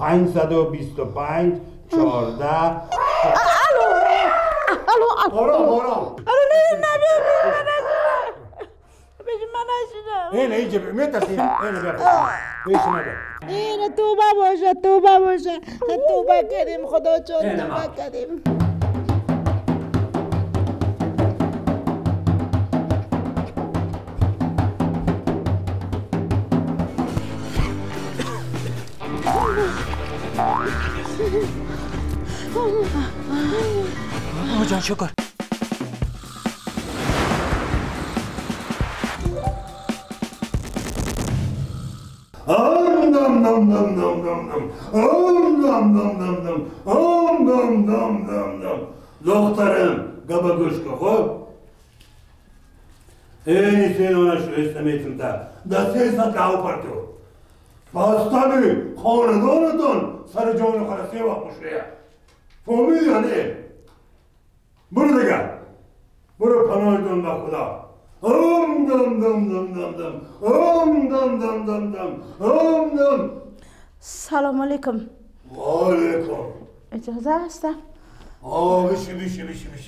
525 14 الو آرام نه بگی من نشیدم اینه میترسیم اینه بیا پیش نده اینه توبه باشه توبه کردیم خدا جان توبه کردیم جان شکر دخترم گبه گوش که خب اینی سینانه شو استمیتم در 300 گاو پرتو باستانی خاندانتان سر جان خود 3 وقت مشریه فهمیدی یا نه؟ برو دیگر برو پناهتون به خدا دم دم دم دم دم دم دم دم دم دم دم سلام علیکم و علیکم اجازه هستم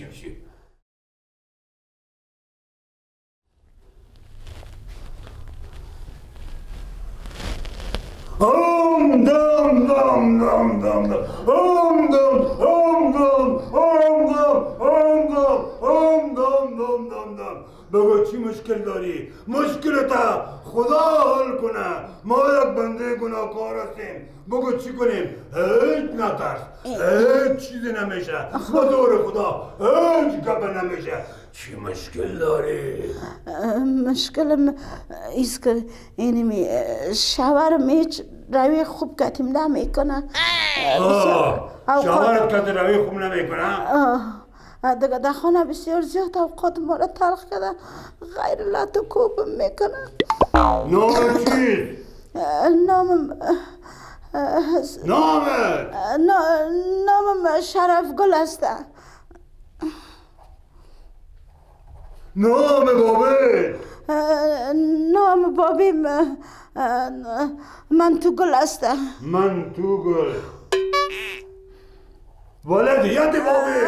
بشی دم دم دم دم دم دم بگو چی مشکل داری؟ مشکلتا خدا حل کنه ما یک بنده گناهکار هستیم بگو چی کنیم؟ هیچ نترس هیچ چیزی نمیشه با دور خدا هیچ گپ نمیشه چی مشکل داری؟ مشکلم ایست که اینمی شوهرم هیچ روی خوب کتیم نمیکنه شوهرت که روی خوب نمیکنه؟ دیگه در خانه بسیار زیاد اوقات ما را تلخ کرده غیر لط و کوب میکنه نام چیست؟ نامم شرف گل است نام بابی نام بابی منتو گل است منتو گل ولدیت بابی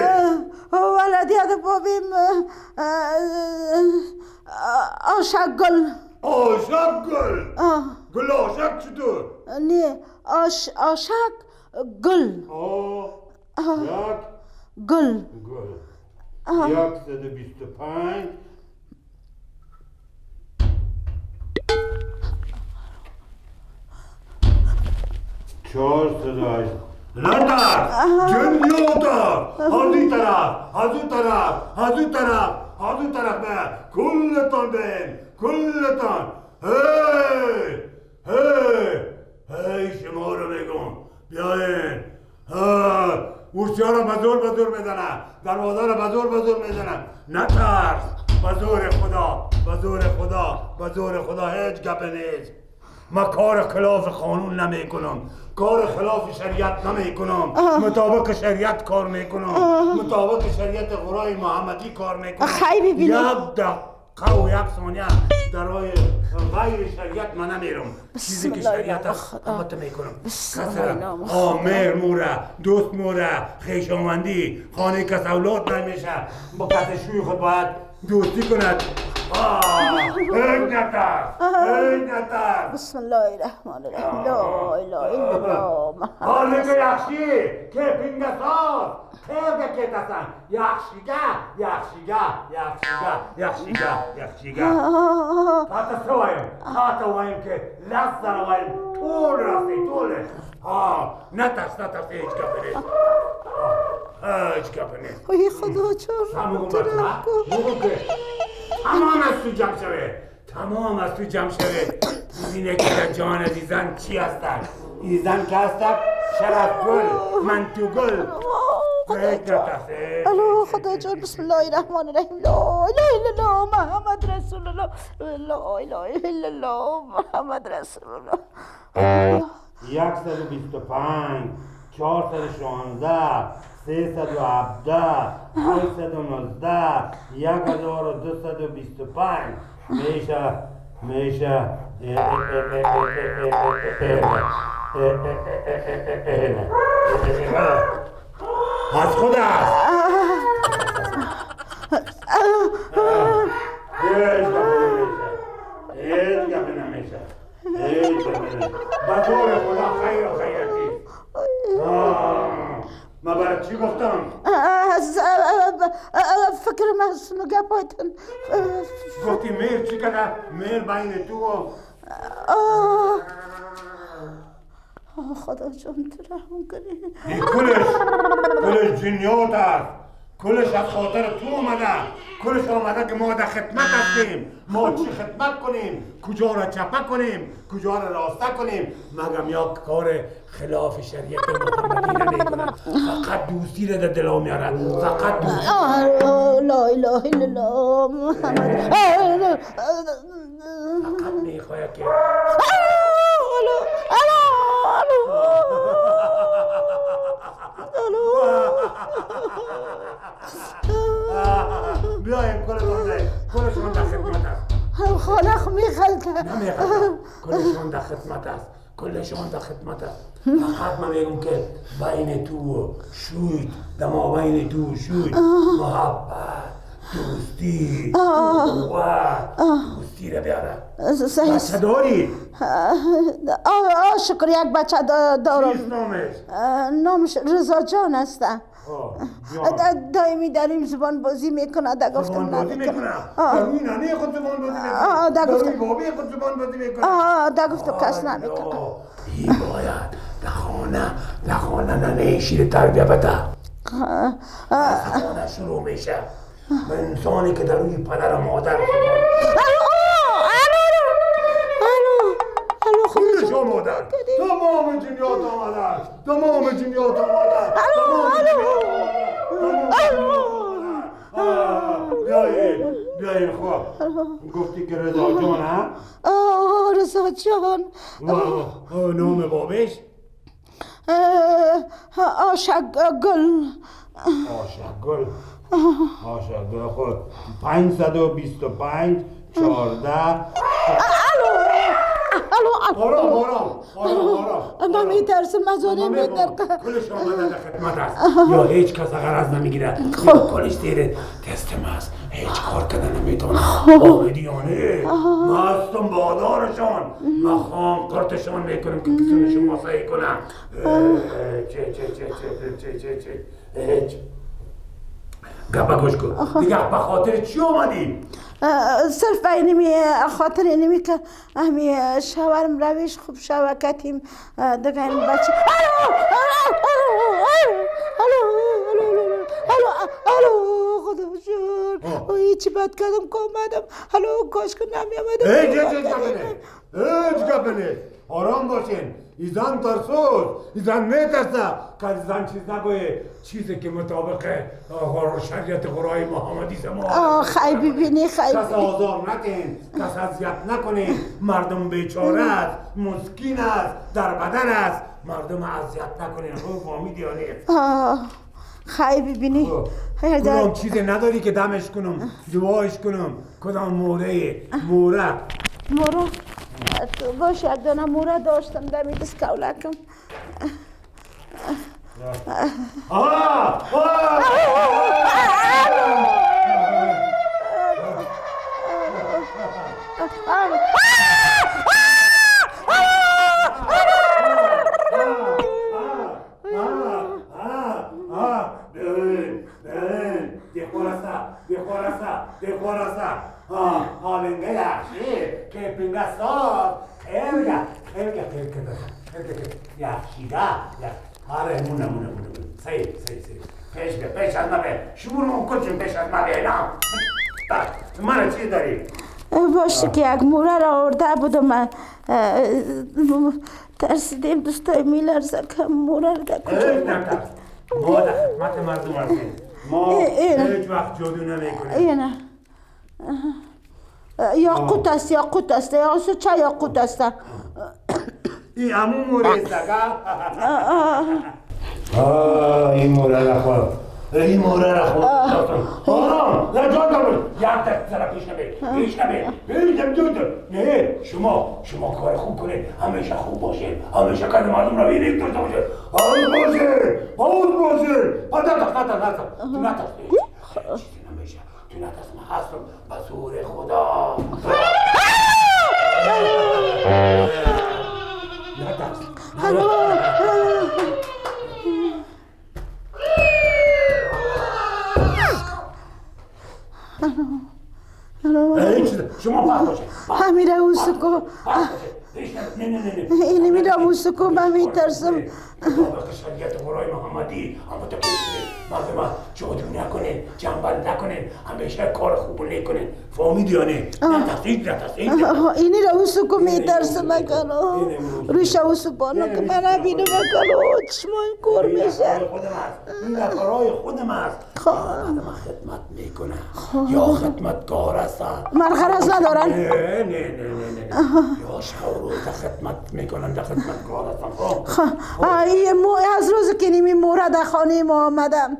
ولدیت بابی آشک گل گل آشک چطور؟ نه آشک گل گل 125 408 لندر جنیوتا از اون طرف به کلتان بین کلتان هی شما رو میگم بیاین ورچه ها رو بزور میزنه دروازه رو بزور میزنه نترس بزور خدا هیچ گپ نیست ما کار خلاف قانون نمی کنم کار خلاف شریعت نمی کنم مطابق شریعت کار میکنم مطابق شریعت قرآن محمدی کار میکنم یک دقیقه و یک ثانیه در راه غیر شریعت من نمیرم چیزی که شریعت همت میکنم مهر موره دوست موره خویشاوندی خانه کس اولاد نمیشه با کتشوی خود باید دوستی کند بسم الله الرحمن الرحیم لا اله الا الله محمد حالی که یخشی که پینگساز که تسن یخشیگه حتی وایم که لست در وایم طول راستی طوله نترس هیچ گپ نیست ای خدا چرا تمام از تو جمع شوه اینه که در جان عزیزان چی هستن ایزن که هستن شرف گل منتو گل الو خدا جان بسم الله الرحمن الرحیم لا اله الا الله محمد رسول الله لا اله الا الله محمد رسول الله 125 416 317 819 1225 میشه از خود است هیچ گفت نمیشه بطور خدا خیر و خیرتی ما برای چی گفتم؟ فکر محسن گپایتن گفتی میر چی کنه؟ میر بین تو و خدا جان تو رحم کنی این کلش جنیات است کلش از خاطر تو اومده کلش آمده که ما در خدمت هستیم ما چی خدمت کنیم کجا را چپه کنیم کجا را راسته کنیم مگم یا کار خلاف شریعت محمدی نمیکنن فقط دوستی را در دل میارن فقط دوستی لا اله الا الله محمد فقط میخواه که بیایم کلشون در خدمت است خالق میخلده نمیخلده کلشون در خدمت است کلشون در خدمت است فقط من میگم که بین تو و شوید دما بین تو و شوید محبت دوستی دوستی را بیاره بچه داری؟ شکر یک بچه دارم چیست نامش؟ نامش رضا جان است دائمی در این زبان بازی میکنه در گفتم نمیکنه در روی ننه خود زبان بازی میکنه در روی بابی خود زبان بازی میکنه در گفتم کس نمیکنه این باید در خانه ننه شیر تربیه بده از خانه شروع میشه به انسانی که در روی پدر و مادر کلش آمادن تمام جنیات آمادن تمام جنیات آمادن بیایین خواه گفتی که رضا جان ها؟ رضا جان نام بابش؟ آشگل آشگل خود 525 14 آرام من میترسم مزانه میدرقه کلش آمده در خدمت است یا هیچ کس غرض نمیگیره یا کلش دیر تستم است هیچ کار کنه نمیتونه آمدیانه مستم بادارشان مخام کارتشان میکنم که کسی نشون مسایی کنم چه گپا گوش کن دیگه به خاطر چی آمدی؟ صرف اینمی خاطر اینمی که همی شوهرم رویش خوب شوکتیم دیگه این بچه الو خدا شکر هیچی بد کردم که آمدم الو کاش که نمی آمدم هیچ گپنه آرام باشین ایزان ترسوز ایزان میترسه که ایزان چیز نگوه چیزی که مطابق شریعت قرآن محمدی ما خیلی ببینی خیلی کس آزار نکن کس اذیت نکنین مردم بیچاره است مسکین است در بدن است مردم اذیت نکنین خوب فهمیدی خیلی ببینی کدام چیزی نداری که دمش کنم دعایش کنم کدام موره تو باش یک دانه موره داشتم دمی دست کولکم دیخورسا حالنگه یخشی که پینگه ساد خیلگه یخشیده آره مونه صحیح پیش از مبه شمون کچیم پیش از مبه نه من چی داری؟ باشه که یک موره را آورده بودم ترسیدیم دوستای میلرزه که موره را در کجا ما در خدمت مردم هستیم ما هیچ وقت جادو نمیکنیم یاقوت است یا چه یاقوت است این همون موره است این موره را خود آرام نجات دارم یک دست سر پیش نبید نه شما کار خوب کنید همیشه خوب باشید همیشه کار مردم رو بیرید داشته باشید باز باشید نترس چیزی نمیشه تو نترس من هستم بزور خدا شما پاک باشید میره اوسکو اینی میره اوسکو من میترسم شریعت برای محمدی اما تو مردم جادو نکنید جنبل نکنید همیشه کار خوب نکنید فهمیدی یا نه؟ نترسید اینی را اوسکو میترسم مکنو روش اوسپانو که من بینه مکنو چشمان کور میشه این کارهای خودم است من خدمت میکنم یا خدمتگار هستم من غرض ندارن نه یا شب روز خدمت میکنم در خدمتگار هستم از روز که نیمی مورد خانه ما آمدم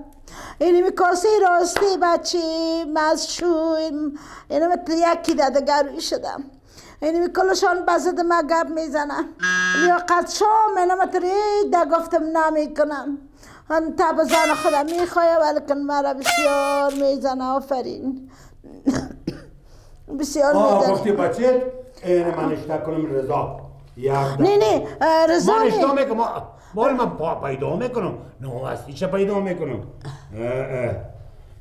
اینمی کاسه راستی بچه مزشوی اینمی یکی داده گروی شدم اینمی کلشان بزد ما گپ میزنم یا قد شام اینمی تریده گفتم نمیکنم تب زن خودم میخواه ولیکن مرا بسیار میزنه آفرین بسیار میزنه گفتی بچه این من اشتر کنم رضا نه رضا من اشتر میکنم من پیدا میکنم نه هستی چه پیدا میکنم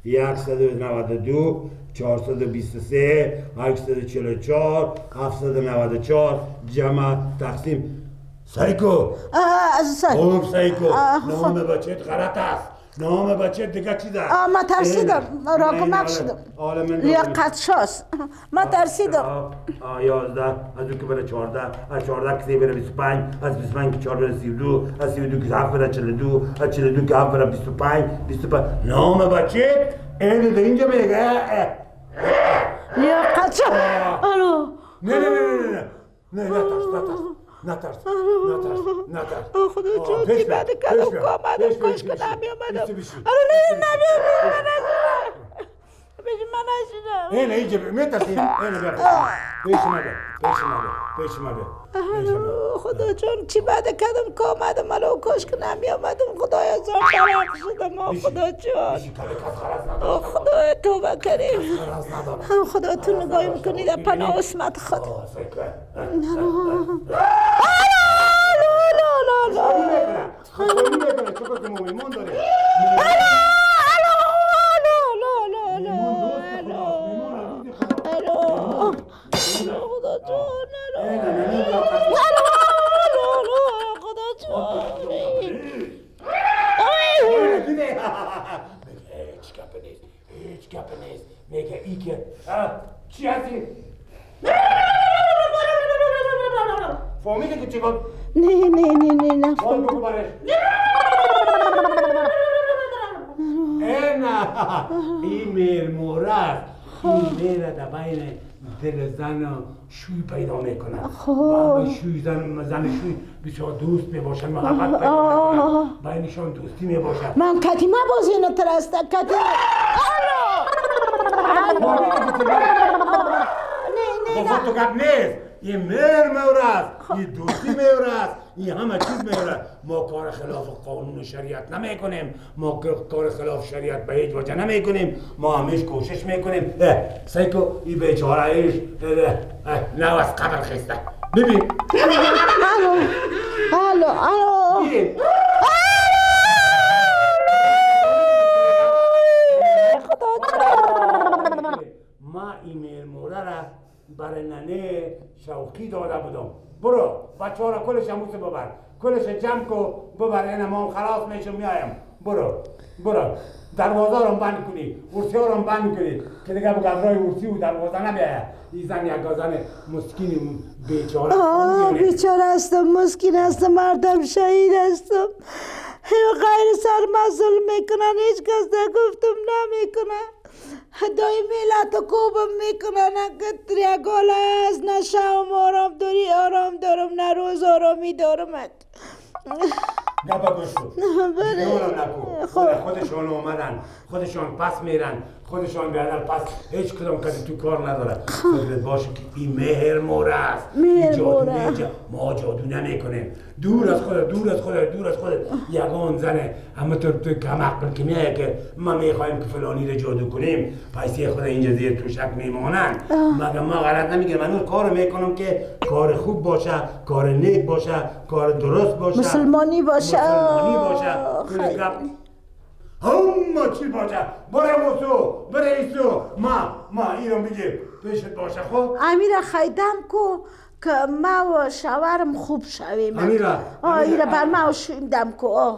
192 423 844 794 جمع تقسیم سایکو خوب سایکو نام بچهت غلط است نام بچه دیگه چی ده؟ ما ترسیدم راکمک شدم لیاقت شاست ما ترسیدم 11 از اون که بره 14 از 14 که 3 بره 25 از 25 که 4 بره 32 از 32 که 7 بره 42 از 42 که 7 بره 25 نام بچه اینو در اینجا میگه لیاقت شاست نه نترس خدا جون چی بعد کدوم که آمدم کاش که نمی آمدم بشی من نشیدم اینه اینجا میترسی اینه بیا پیش ما بیا خدا جون چی بعد کدوم که آمدم الان کاش که نمی آمدم خدایا زار طرق شدم خدا جون خدا توبه کریم خدا تو نگاهی میکنی در پناه اسمت خود هیچ گپ نیست میگه ای که چی هستی؟ فهمیدی که چی گفت؟ نه باز بگو برش این میرموره است این میره در بین دل زن شوی پیدا میکنه شوی زن شوی بسیار دوست میباشن محبت پیدا میکنن بینشان دوستی میباشن من کتیمه باز اینو ترسته کتیمه گفت تو گپ نیست این میره است این دوستی میره است این همه چیز میره ما کار خلاف قانون شریعت نمیکنیم ما کار خلاف شریعت به هیچ وجه نمیکنیم ما همیشه کوشش میکنیم سیکو این بیچاره ایش نو از قبر خسته ببین الو ما ایمیل موره را برای ننه شوقی داده بودم برو بچه ها را کلش هموسه ببر کلش جمع کو ببر این ما خلاص میشم میایم برو دروازه رو بند کنی ورسی ها رو بند کنی که دیگه بگذرای ورسی و دروازه نبیاید این زن یک زن مسکین بیچاره بیچاره هستم مسکین هستم مردم شهید هستم غیر سرمسئول میکنن هیچ کس نگفتم نمیکنن دای میلت و کوبم میکنن که تریگال هست نه شام آرام داری آرام دارم نه روز آرامی دارمت گپا گوش کن. بله. خودشون اومدن، خودشون پس میرن، خودشون بیادر پس هیچ کدوم کسی تو کار نداره. خودت باشه که این مهر مور است. ما جادو نمیکنیم. دور از خودت یگان زنه همه تو کم عقل که میگه که ما میخوایم که فلانی رو جادو کنیم پیسه خود اینجا زیر توشک میمانن. مگه ما غلط نمیگیم. من اون کار میکنم که کار خوب باشه، کار نیک باشه، کار درست باشه، مسلمانی باشه. همه چی باشه. بره ایسو ما ایران بگیر پیشت باشه. خب امیره خیدم کو که ما و شوهرم خوب شویم. امیره ایره بر ما شویدم کو.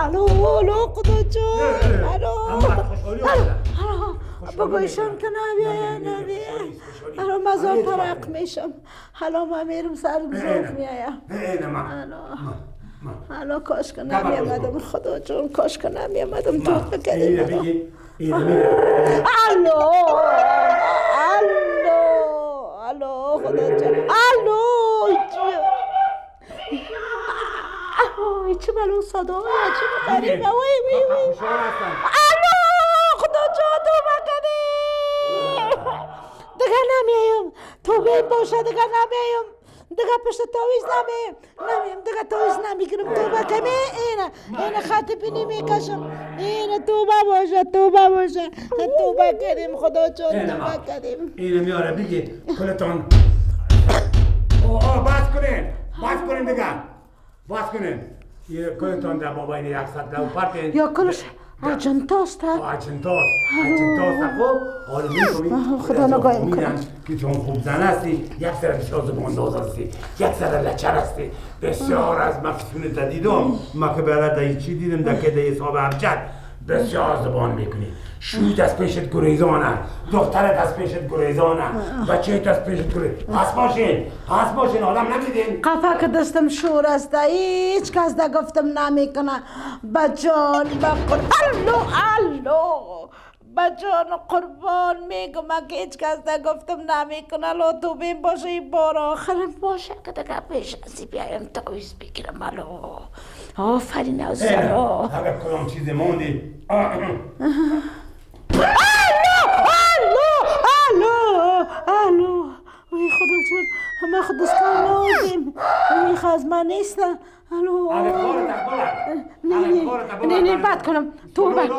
الو خدا جون. بگویشم که نبیه. مزار پرق میشم. حالا ما میرم سرم زوف میایم. الو کاش که نمیامدم خدا جون. کاش که نمیامدم تو بکریم. الو خدا جون. چه بلو صدا چه غریبه. خدا جون تو بکنی. دیگه نمیایم. تو بیم باشه دیگه نمیایم. دیگه پشت تویز نمیم. دیگه تویز نمیگیرم. تو بکنی اینه خط بینی میکشم. اینه تو باشه. تو بکنیم خدا جون تو بکنیم. اینه میاره بگی کلتان. بس کنین دیگه. بس کنین. یه کلتان در باباین 100 لو پرتین. یا کلش اجنتاست. خب حالا میکنی خدا نگاهیم کنم که چون خوب زن هستی، یک سر شازمان انداز هستی، یک سر لچر هستی. بسیار از مفتونت دیدم. ما که برای چی دیدم در که در حساب ابجد بسیار زبان میکنی. شویت از پیشت گریزانه، دخترت از پیشت گریزانه، بچهت از پیشت گریزانه. هست باشین آدم نمیدین. قفا که دستم شور است. هیچ کس دا گفتم نمیکنه. بجان بجان قربان میگم که هیچ کس دا گفتم نمیکنه. لو تو بیم باشه این بار آخرم باشه که دیگه پیش ازی بیایم تویز بگیرم. آفرین از اگر کدام چیز موندی الو وی خدا چون همه خود دستان نازیم. این از من نیستن. الو نه بد کنم. تو بد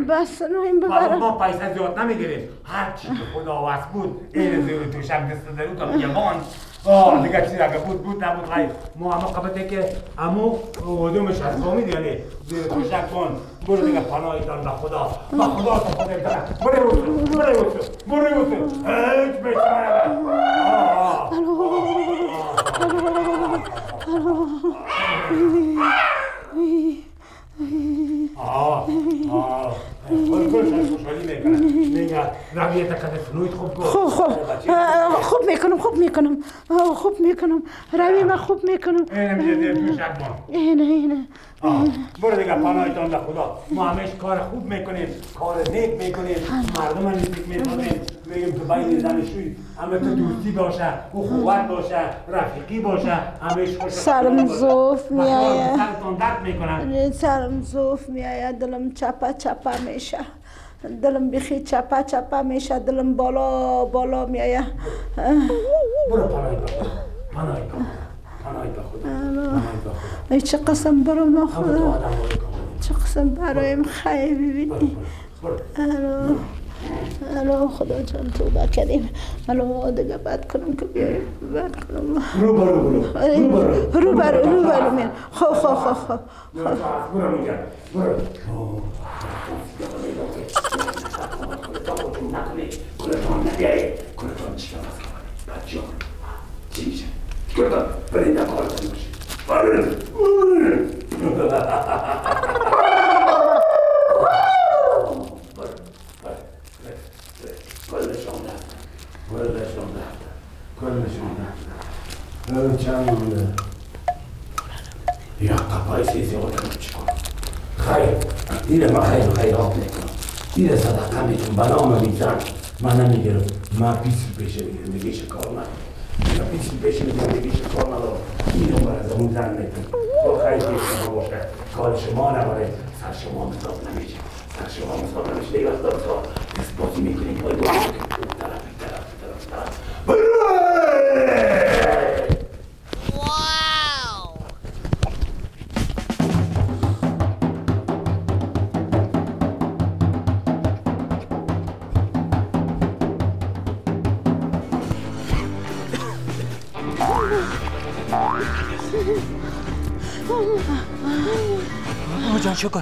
بس نویم ببرم. ما پیسه زیاد نمیگیریم. هر چی که خدا واسه بود این زیر توشک دست درو تا یمان. دیگه چیزی اگه بود نبود غیر. ما اما قبطه که امو دومش از فامید یعنی زیر توشک کن. برو دیگه پناهی دان به خدا. تو خودت دارم. برو هیچ بیشتر خوشحالی میکنم. میگه رویت کده فنویت خوب کن. خوب میکنم. روی من خوب میکنم. اینه میده توشک بان. اینه. برو دیگه پناهتان به خدا. ما همیش کار خوب میکنیم، کار نیک میکنیم، مردم نزدیک میکنیم. میگیم تو بین زنشوی همه تو دوستی باشه، اخوت باشه، رفیقی باشه، همیش خوش. سرم زوف میآید. سرتون درد میکنن. سرم زوف میآید. دلم چپا میشه. دلم بخی چپا میشه. دلم بالا میآید. برو پناهی ای چه قسم برو ما خدا. چه قسم برایم خیلی ببینی. الو خدا جان تو بکنیم. الو دیگه بد کنم که بیاییم. بد کنم. رو برو میر. خب. یا قبای سیزی آدم چکن خیر دیره ما خیر آب دیره صدقه میتون بنا نمیزن من نمیگیرم من پیسی پیشه میگیرم دیگه کار ندارم من پیسی پیشه میگیرم دیگه کار ندارم این نمبر از اون زن میتون با خیلی پیشه باشه کار شما نباره سر شما مصاب نمیشه سر شما مصاب نمیشه دیگه وقتا بسا اثباتی میکنیم پای باشه طرف آقا جان شکر